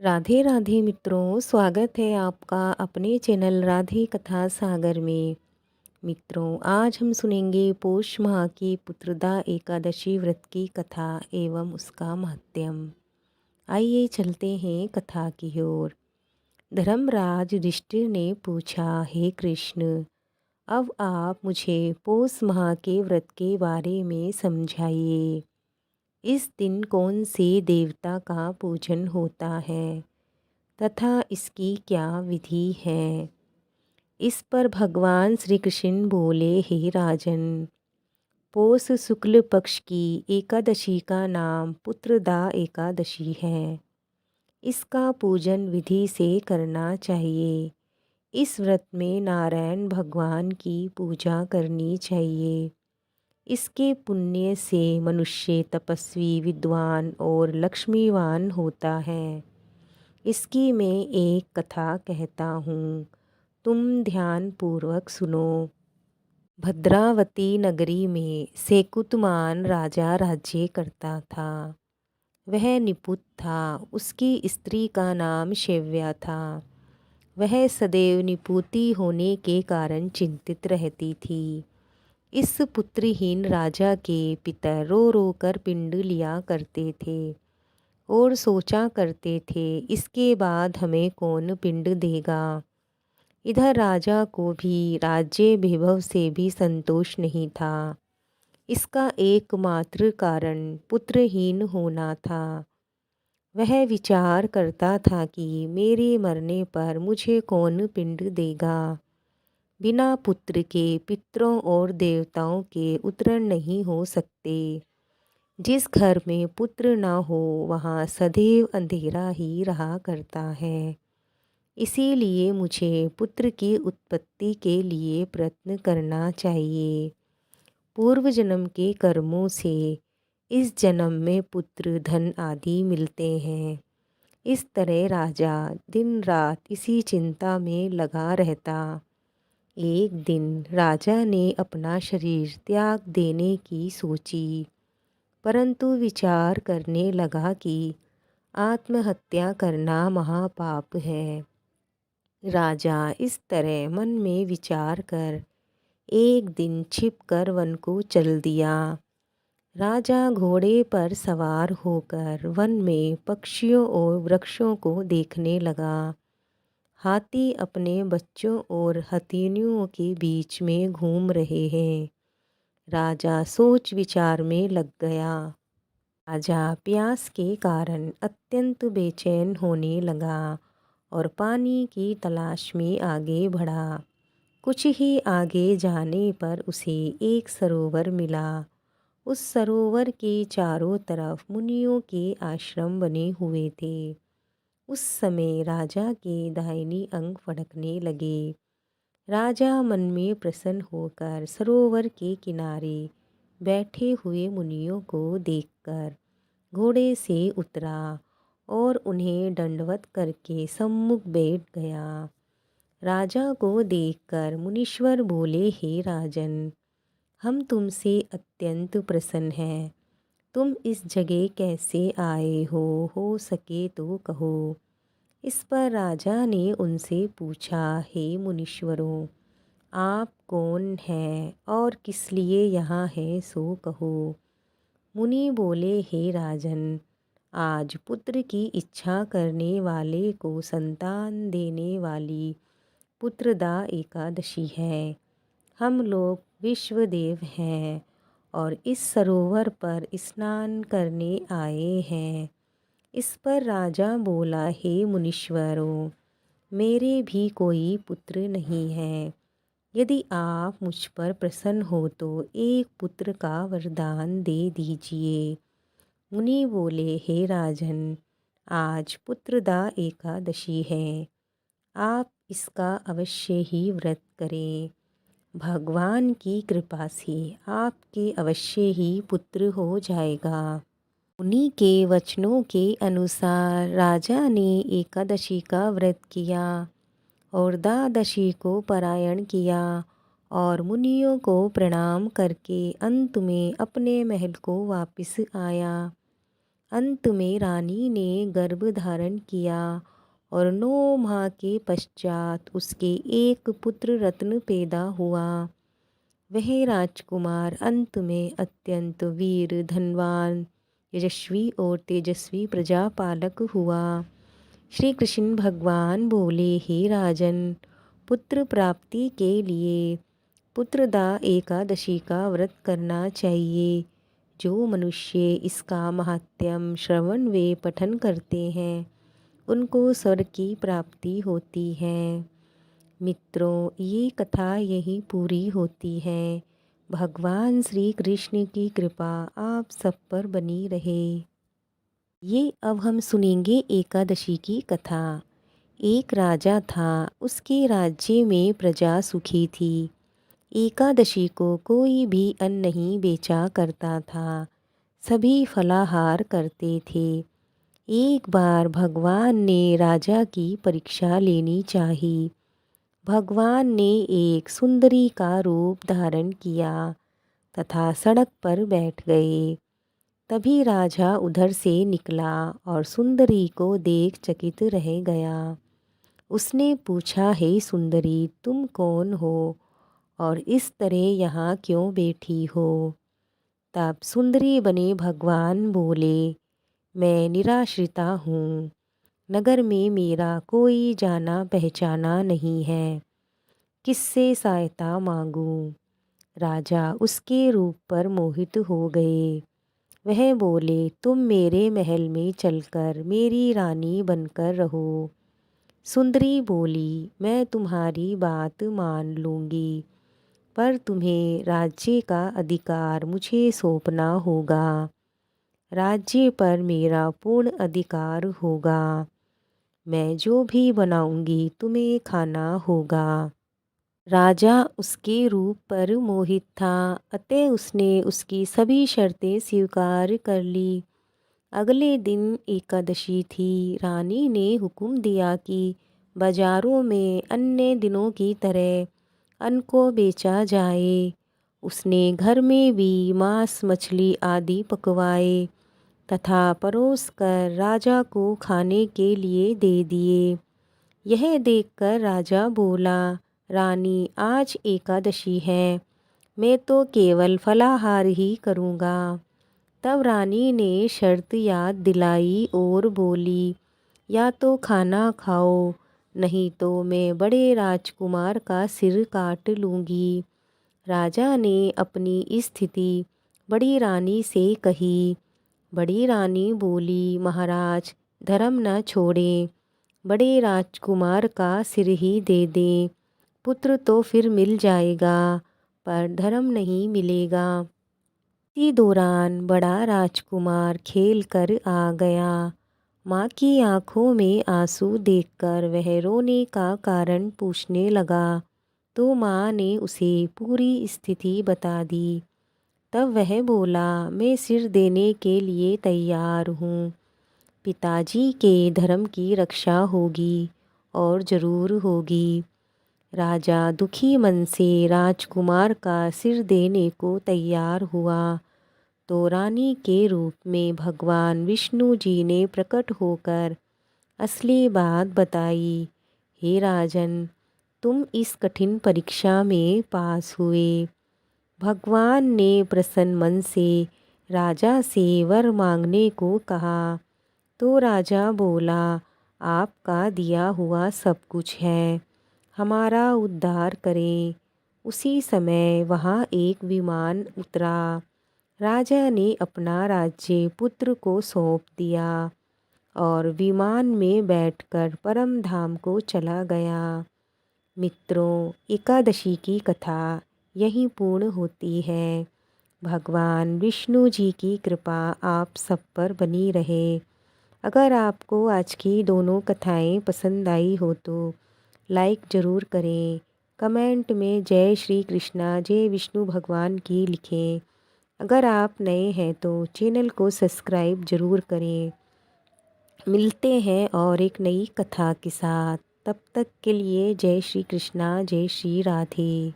राधे राधे मित्रों, स्वागत है आपका अपने चैनल राधे कथा सागर में। मित्रों, आज हम सुनेंगे पौष माह की पुत्रदा एकादशी व्रत की कथा एवं उसका महत्म। आइए चलते हैं कथा की ओर। धर्मराज युधिष्ठिर ने पूछा, हे कृष्ण, अब आप मुझे पौष माह के व्रत के बारे में समझाइए। इस दिन कौन से देवता का पूजन होता है तथा इसकी क्या विधि है। इस पर भगवान श्री कृष्ण बोले, हे राजन, पौष शुक्ल पक्ष की एकादशी का नाम पुत्रदा एकादशी है। इसका पूजन विधि से करना चाहिए। इस व्रत में नारायण भगवान की पूजा करनी चाहिए। इसके पुण्य से मनुष्य तपस्वी, विद्वान और लक्ष्मीवान होता है। इसकी मैं एक कथा कहता हूँ, तुम ध्यान पूर्वक सुनो। भद्रावती नगरी में सेकुतमान राजा राज्य करता था। वह निपुत था। उसकी स्त्री का नाम शैव्या था। वह सदैव निपुती होने के कारण चिंतित रहती थी। इस पुत्रहीन राजा के पिता रो रो कर पिंड लिया करते थे और सोचा करते थे, इसके बाद हमें कौन पिंड देगा। इधर राजा को भी राज्य वैभव से भी संतोष नहीं था। इसका एकमात्र कारण पुत्रहीन होना था। वह विचार करता था कि मेरे मरने पर मुझे कौन पिंड देगा। बिना पुत्र के पितरों और देवताओं के उतरण नहीं हो सकते। जिस घर में पुत्र न हो वहाँ सदैव अंधेरा ही रहा करता है। इसीलिए मुझे पुत्र की उत्पत्ति के लिए प्रयत्न करना चाहिए। पूर्व जन्म के कर्मों से इस जन्म में पुत्र, धन आदि मिलते हैं। इस तरह राजा दिन रात इसी चिंता में लगा रहता। एक दिन राजा ने अपना शरीर त्याग देने की सोची, परंतु विचार करने लगा कि आत्महत्या करना महापाप है। राजा इस तरह मन में विचार कर एक दिन छिपकर वन को चल दिया। राजा घोड़े पर सवार होकर वन में पक्षियों और वृक्षों को देखने लगा। हाथी अपने बच्चों और हथिनियों के बीच में घूम रहे हैं। राजा सोच विचार में लग गया। राजा प्यास के कारण अत्यंत बेचैन होने लगा और पानी की तलाश में आगे बढ़ा। कुछ ही आगे जाने पर उसे एक सरोवर मिला। उस सरोवर के चारों तरफ मुनियों के आश्रम बने हुए थे। उस समय राजा के दाहिनी अंग फड़कने लगे। राजा मन में प्रसन्न होकर सरोवर के किनारे बैठे हुए मुनियों को देखकर घोड़े से उतरा और उन्हें दंडवत करके सम्मुख बैठ गया। राजा को देखकर मुनीश्वर बोले, हे राजन, हम तुमसे अत्यंत प्रसन्न हैं। तुम इस जगह कैसे आए हो सके तो कहो। इस पर राजा ने उनसे पूछा, हे मुनीश्वरों, आप कौन हैं और किस लिए यहाँ हैं सो कहो। मुनि बोले, हे राजन, आज पुत्र की इच्छा करने वाले को संतान देने वाली पुत्रदा एकादशी है। हम लोग विश्वदेव हैं और इस सरोवर पर स्नान करने आए हैं। इस पर राजा बोला, हे मुनीश्वरों, मेरे भी कोई पुत्र नहीं है। यदि आप मुझ पर प्रसन्न हो तो एक पुत्र का वरदान दे दीजिए। मुनि बोले, हे राजन, आज पुत्रदा एकादशी है। आप इसका अवश्य ही व्रत करें। भगवान की कृपा से आपके अवश्य ही पुत्र हो जाएगा। उन्हीं के वचनों के अनुसार राजा ने एकादशी का व्रत किया और द्वादशी को पारायण किया और मुनियों को प्रणाम करके अंत में अपने महल को वापस आया। अंत में रानी ने गर्भ धारण किया और 9 माह के पश्चात उसके एक पुत्र रत्न पैदा हुआ। वह राजकुमार अंत में अत्यंत वीर, धनवान, यशस्वी और तेजस्वी प्रजापालक हुआ। श्री कृष्ण भगवान बोले, हे राजन, पुत्र प्राप्ति के लिए पुत्रदा एकादशी का व्रत करना चाहिए। जो मनुष्य इसका महात्म्य श्रवण व पठन करते हैं उनको स्वर्ग की प्राप्ति होती है। मित्रों, ये कथा यही पूरी होती है। भगवान श्री कृष्ण की कृपा आप सब पर बनी रहे। ये अब हम सुनेंगे एकादशी की कथा। एक राजा था, उसके राज्य में प्रजा सुखी थी। एकादशी को कोई भी अन्न नहीं बेचा करता था, सभी फलाहार करते थे। एक बार भगवान ने राजा की परीक्षा लेनी चाही। भगवान ने एक सुंदरी का रूप धारण किया तथा सड़क पर बैठ गए। तभी राजा उधर से निकला और सुंदरी को देख चकित रह गया। उसने पूछा, हे सुंदरी, तुम कौन हो और इस तरह यहाँ क्यों बैठी हो? तब सुंदरी बने भगवान बोले, मैं निराश्रिता हूँ। नगर में मेरा कोई जाना पहचाना नहीं है, किससे सहायता मांगूं? राजा उसके रूप पर मोहित हो गए। वह बोले, तुम मेरे महल में चलकर मेरी रानी बनकर रहो। सुंदरी बोली, मैं तुम्हारी बात मान लूँगी, पर तुम्हें राज्य का अधिकार मुझे सौंपना होगा। राज्य पर मेरा पूर्ण अधिकार होगा। मैं जो भी बनाऊंगी तुम्हें खाना होगा। राजा उसके रूप पर मोहित था, अतः उसने उसकी सभी शर्तें स्वीकार कर ली। अगले दिन एकादशी थी। रानी ने हुक्म दिया कि बाजारों में अन्य दिनों की तरह अन्न को बेचा जाए। उसने घर में भी मांस, मछली आदि पकवाए तथा परोस कर राजा को खाने के लिए दे दिए। यह देखकर राजा बोला, रानी, आज एकादशी है, मैं तो केवल फलाहार ही करूँगा। तब रानी ने शर्त याद दिलाई और बोली, या तो खाना खाओ, नहीं तो मैं बड़े राजकुमार का सिर काट लूँगी। राजा ने अपनी स्थिति बड़ी रानी से कही। बड़ी रानी बोली, महाराज, धर्म न छोड़ें, बड़े राजकुमार का सिर ही दे दें। पुत्र तो फिर मिल जाएगा, पर धर्म नहीं मिलेगा। इसी दौरान बड़ा राजकुमार खेल कर आ गया। माँ की आंखों में आंसू देखकर वह रोने का कारण पूछने लगा, तो माँ ने उसे पूरी स्थिति बता दी। तब वह बोला, मैं सिर देने के लिए तैयार हूँ। पिताजी के धर्म की रक्षा होगी और ज़रूर होगी। राजा दुखी मन से राजकुमार का सिर देने को तैयार हुआ तो रानी के रूप में भगवान विष्णु जी ने प्रकट होकर असली बात बताई। हे राजन, तुम इस कठिन परीक्षा में पास हुए। भगवान ने प्रसन्न मन से राजा से वर मांगने को कहा। तो राजा बोला, आपका दिया हुआ सब कुछ है, हमारा उद्धार करें। उसी समय वहाँ एक विमान उतरा। राजा ने अपना राज्य पुत्र को सौंप दिया और विमान में बैठकर परम धाम को चला गया। मित्रों, एकादशी की कथा यहीं पूर्ण होती है। भगवान विष्णु जी की कृपा आप सब पर बनी रहे। अगर आपको आज की दोनों कथाएं पसंद आई हो तो लाइक ज़रूर करें। कमेंट में जय श्री कृष्णा, जय विष्णु भगवान की लिखें। अगर आप नए हैं तो चैनल को सब्सक्राइब ज़रूर करें। मिलते हैं और एक नई कथा के साथ। तब तक के लिए जय श्री कृष्णा, जय श्री राधे।